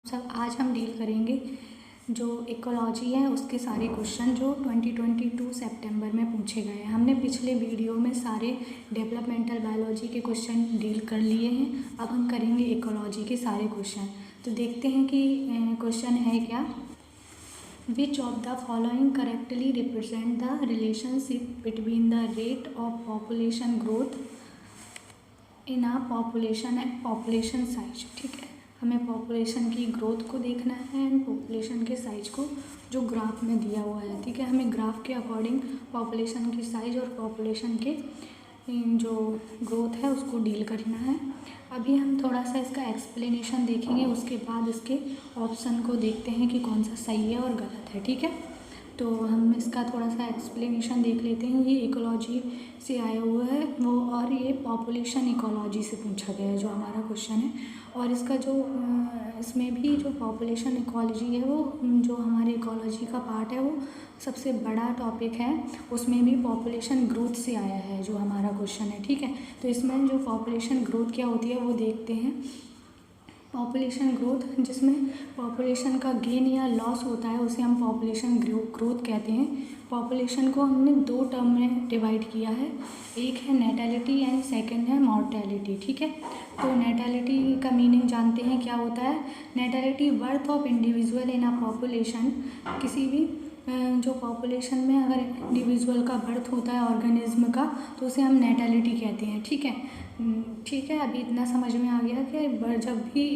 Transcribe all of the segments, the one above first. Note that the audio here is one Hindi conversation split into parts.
सब आज हम डील करेंगे जो इकोलॉजी है उसके सारे क्वेश्चन जो 2022 सितंबर में पूछे गए हैं। हमने पिछले वीडियो में सारे डेवलपमेंटल बायोलॉजी के क्वेश्चन डील कर लिए हैं। अब हम करेंगे इकोलॉजी के सारे क्वेश्चन। तो देखते हैं कि क्वेश्चन है क्या। Which of the following correctly represent the relationship between the rate of population growth in a population and population size. ठीक है, हमें पॉपुलेशन की ग्रोथ को देखना है एंड पॉपुलेशन के साइज को जो ग्राफ में दिया हुआ है। ठीक है, हमें ग्राफ के अकॉर्डिंग पॉपुलेशन की साइज और पॉपुलेशन के जो ग्रोथ है उसको डील करना है। अभी हम थोड़ा सा इसका एक्सप्लेनेशन देखेंगे, उसके बाद इसके ऑप्शन को देखते हैं कि कौन सा सही है और गलत है। ठीक है, तो हम इसका थोड़ा सा एक्सप्लेनेशन देख लेते हैं। ये इकोलॉजी से आया हुआ है वो, और ये पॉपुलेशन इकोलॉजी से पूछा गया है जो हमारा क्वेश्चन है। और इसका जो इसमें भी जो पॉपुलेशन इकोलॉजी है वो जो हमारे इकोलॉजी का पार्ट है वो सबसे बड़ा टॉपिक है, उसमें भी पॉपुलेशन ग्रोथ से आया है जो हमारा क्वेश्चन है। ठीक है, तो इसमें जो पॉपुलेशन ग्रोथ क्या होती है वो देखते हैं। पॉपुलेशन ग्रोथ जिसमें पॉपुलेशन का गेन या लॉस होता है उसे हम पॉपुलेशन ग्रोथ कहते हैं। पॉपुलेशन को हमने दो टर्म में डिवाइड किया है, एक है नेटैलिटी एंड सेकंड है मॉर्टेलिटी। ठीक है, तो नेटैलिटी का मीनिंग जानते हैं क्या होता है। Natality birth of individual in a population, किसी भी जो पॉपुलेशन में अगर इंडिविजुअल का बर्थ होता है ऑर्गेनिज्म का तो उसे हम नेटैलिटी कहते हैं। ठीक है, अभी इतना समझ में आ गया कि जब भी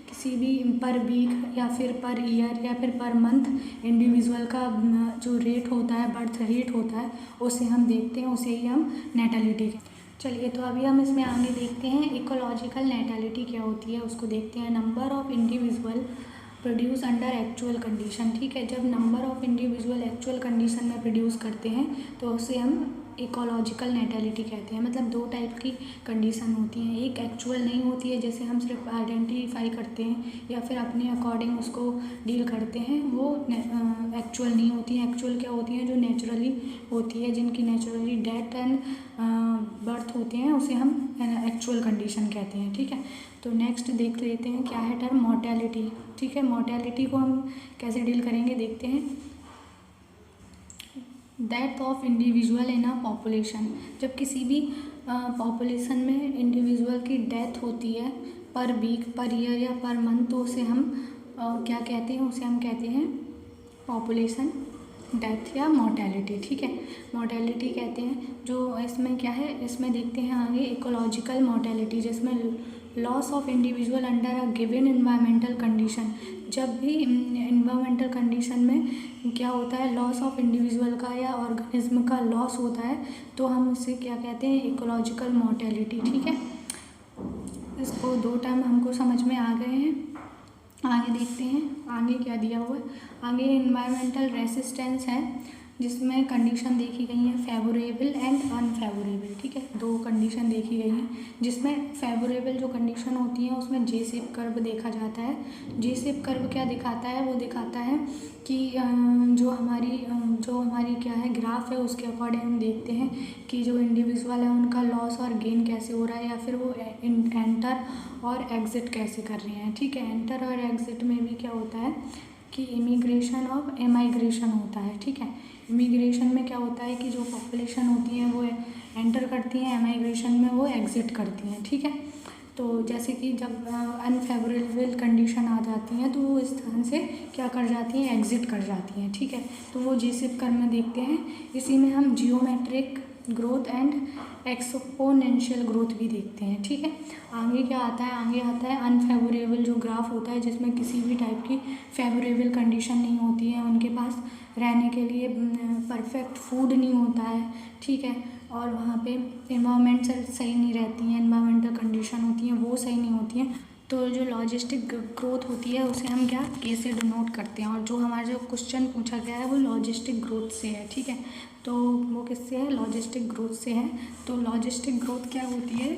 किसी भी पर वीक या फिर पर ईयर या फिर पर मंथ इंडिविजुअल का जो रेट होता है, बर्थ रेट होता है, उसे हम देखते हैं, उसे ही हम नेटैलिटी कहते हैं। चलिए, तो अभी हम इसमें आगे देखते हैं इकोलॉजिकल नेटैलिटी क्या होती है, उसको देखते हैं। Number of individual produce under actual condition. ठीक है, जब number of individual actual condition में प्रोड्यूस करते हैं तो उसे हम इकोलॉजिकल नेटैलिटी कहते हैं। मतलब दो टाइप की कंडीशन होती हैं, एक एक्चुअल नहीं होती है जैसे हम सिर्फ आइडेंटिफाई करते हैं या फिर अपने अकॉर्डिंग उसको डील करते हैं, वो एक्चुअल नहीं होती हैं। एक्चुअल क्या होती हैं, जो नेचुरली होती है, जिनकी नेचुरली डेथ एंड बर्थ होते हैं, उसे हम एक्चुअल कंडीशन कहते हैं। ठीक है, तो नेक्स्ट देख लेते हैं क्या है टर्म मॉर्टेलिटी। ठीक है, मॉर्टेलिटी को हम कैसे डील करेंगे देखते हैं। Death of individual in a population, जब किसी भी पॉपुलेशन में इंडिविजुअल की डेथ होती है पर वीक, पर ईयर या पर मंथ, तो उसे हम क्या कहते हैं, उसे हम कहते हैं पॉपुलेशन डेथ या मॉर्टेलिटी। ठीक है, मॉर्टेलिटी कहते हैं। जो इसमें क्या है, इसमें देखते हैं आगे इकोलॉजिकल मॉर्टेलिटी, जिसमें loss of individual under a given environmental condition. जब भी इन्वायरमेंटल कंडीशन में क्या होता है, लॉस ऑफ इंडिविजुअल का या ऑर्गेनिज्म का लॉस होता है, तो हम उसे क्या कहते हैं, इकोलॉजिकल मॉर्टेलिटी। ठीक है, इसको दो टर्म हमको समझ में आ गए हैं। आगे देखते हैं आगे क्या दिया हुआ है। आगे इन्वायरमेंटल रेसिस्टेंस है, जिसमें कंडीशन देखी गई है फेवरेबल एंड अनफेवरेबल। ठीक है, दो कंडीशन देखी गई हैं, जिसमें फेवरेबल जो कंडीशन होती है उसमें जे शेप कर्व देखा जाता है। जे शेप कर्व क्या दिखाता है, वो दिखाता है कि जो हमारी क्या है ग्राफ है, उसके अकॉर्डिंग हम देखते हैं कि जो इंडिविजुअल है उनका लॉस और गेन कैसे हो रहा है, या फिर वो एंटर और एग्जिट कैसे कर रहे हैं। ठीक है, एंटर और एग्जिट में भी क्या होता है कि इमिग्रेशन और एमाइग्रेशन होता है। ठीक है, इमिग्रेशन में क्या होता है कि जो पॉपुलेशन होती है वो एंटर करती हैं, एमाइग्रेशन में वो एग्जिट करती हैं। ठीक है, तो जैसे कि जब अनफेवरेबल कंडीशन आ जाती हैं तो वो इस स्थान से क्या कर जाती हैं, एग्जिट कर जाती हैं। ठीक है, तो वो जी शेप कर्व में देखते हैं। इसी में हम geometric growth and exponential growth भी देखते हैं। ठीक है, आगे क्या आता है, आगे आता है अनफेवरेबल जो ग्राफ होता है, जिसमें किसी भी टाइप की फेवरेबल कंडीशन नहीं होती है, उनके पास रहने के लिए परफेक्ट फूड नहीं होता है। ठीक है, और वहाँ पे एनवायरनमेंट सही नहीं रहती हैं, एनवायरमेंटल कंडीशन होती हैं वो सही नहीं होती हैं। तो जो लॉजिस्टिक ग्रोथ होती है उसे हम क्या के से डिनोट करते हैं, और जो हमारा जो क्वेश्चन पूछा गया है वो लॉजिस्टिक ग्रोथ से है। ठीक है, तो वो किससे है, लॉजिस्टिक ग्रोथ से है। तो लॉजिस्टिक ग्रोथ क्या होती है,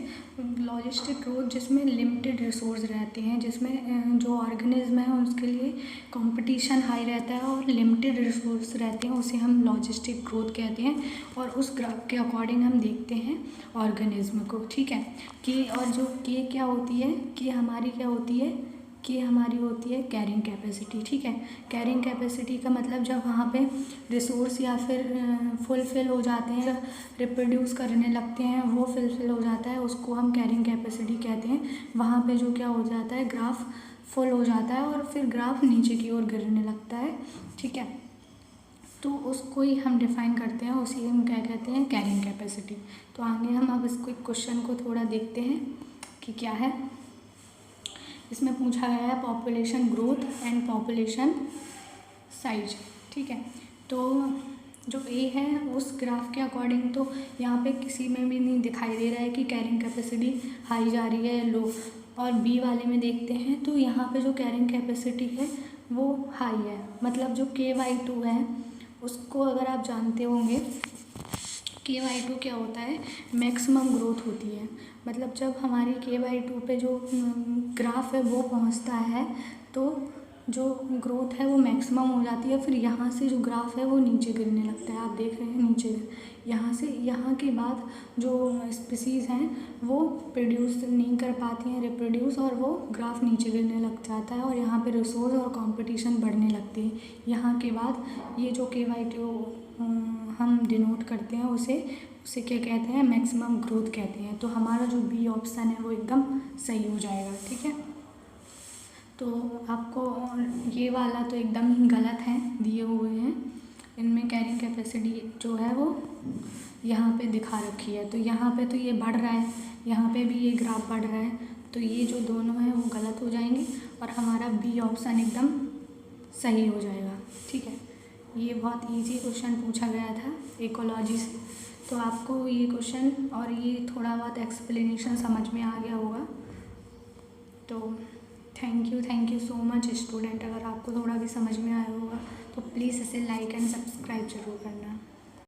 लॉजिस्टिक ग्रोथ जिसमें लिमिटेड रिसोर्स रहते हैं, जिसमें जो ऑर्गेनिज्म है उसके लिए कंपटीशन हाई रहता है और लिमिटेड रिसोर्स रहते हैं, उसे हम लॉजिस्टिक ग्रोथ कहते हैं। और उस ग्राफ के अकॉर्डिंग हम देखते हैं ऑर्गेनिज्म को। ठीक है, कि और जो के क्या होती है, कि हमारी क्या होती है, कि हमारी होती है कैरिंग कैपेसिटी। ठीक है, कैरिंग कैपेसिटी का मतलब जब वहाँ पे रिसोर्स या फिर फुलफिल हो जाते हैं, रिप्रोड्यूस करने लगते हैं, वो फुलफिल हो जाता है, उसको हम कैरिंग कैपेसिटी कहते हैं। वहाँ पे जो क्या हो जाता है, ग्राफ फुल हो जाता है और फिर ग्राफ नीचे की ओर गिरने लगता है। ठीक है, तो उसको ही हम डिफ़ाइन करते हैं, उसी हम क्या कहते हैं, कैरिंग कैपेसिटी। तो आगे हम अब इसको क्वेश्चन को थोड़ा देखते हैं कि क्या है। इसमें पूछा गया है population growth and population size. ठीक है, तो जो ए है उस ग्राफ के अकॉर्डिंग तो यहाँ पे किसी में भी नहीं दिखाई दे रहा है कि कैरिंग कैपेसिटी हाई जा रही है या लो। और बी वाले में देखते हैं तो यहाँ पे जो कैरिंग कैपेसिटी है वो हाई है, मतलब जो KY2 है उसको अगर आप जानते होंगे, KY2 क्या होता है, मैक्सिमम ग्रोथ होती है। मतलब जब हमारी KY2 पे जो ग्राफ है वो पहुंचता है तो जो ग्रोथ है वो मैक्सिमम हो जाती है, फिर यहाँ से जो ग्राफ है वो नीचे गिरने लगता है। आप देख रहे हैं नीचे यहाँ से, यहाँ के बाद जो स्पीसीज़ हैं वो प्रोड्यूस नहीं कर पाती हैं, रिप्रोड्यूस, और वो ग्राफ नीचे गिरने लग जाता है और यहाँ पे रिसोर्स और कंपटीशन बढ़ने लगती है। यहाँ के बाद ये जो KY2 हम डिनोट करते हैं उसे क्या कहते हैं, मैक्सिमम ग्रोथ कहते हैं। तो हमारा जो बी ऑप्शन है वो एकदम सही हो जाएगा। ठीक है, तो आपको ये वाला तो एकदम ही गलत है दिए हुए हैं, इनमें कैरिंग कैपेसिटी जो है वो यहाँ पे दिखा रखी है। तो यहाँ पे तो ये बढ़ रहा है, यहाँ पे भी ये ग्राफ बढ़ रहा है, तो ये जो दोनों हैं वो गलत हो जाएंगे और हमारा बी ऑप्शन एकदम सही हो जाएगा। ठीक है, ये बहुत इजी क्वेश्चन पूछा गया था इकोलॉजी से, तो आपको ये क्वेश्चन और ये थोड़ा बहुत एक्सप्लेनेशन समझ में आ गया होगा। तो thank you so much student. अगर आपको थोड़ा भी समझ में आया होगा तो प्लीज़ इसे लाइक एंड सब्सक्राइब ज़रूर करना।